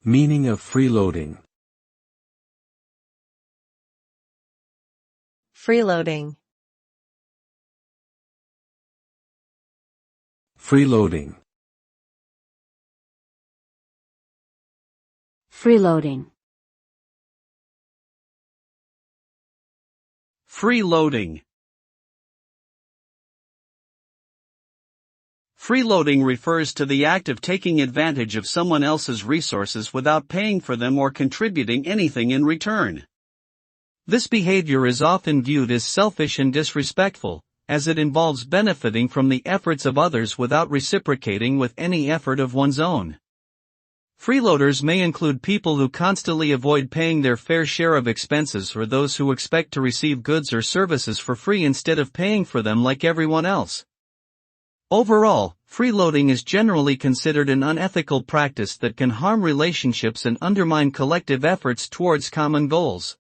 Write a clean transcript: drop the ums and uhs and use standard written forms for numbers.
Meaning of freeloading. Freeloading. Freeloading. Freeloading. Freeloading. Freeloading refers to the act of taking advantage of someone else's resources without paying for them or contributing anything in return. This behavior is often viewed as selfish and disrespectful, as it involves benefiting from the efforts of others without reciprocating with any effort of one's own. Freeloaders may include people who constantly avoid paying their fair share of expenses or those who expect to receive goods or services for free instead of paying for them like everyone else. Overall, freeloading is generally considered an unethical practice that can harm relationships and undermine collective efforts towards common goals.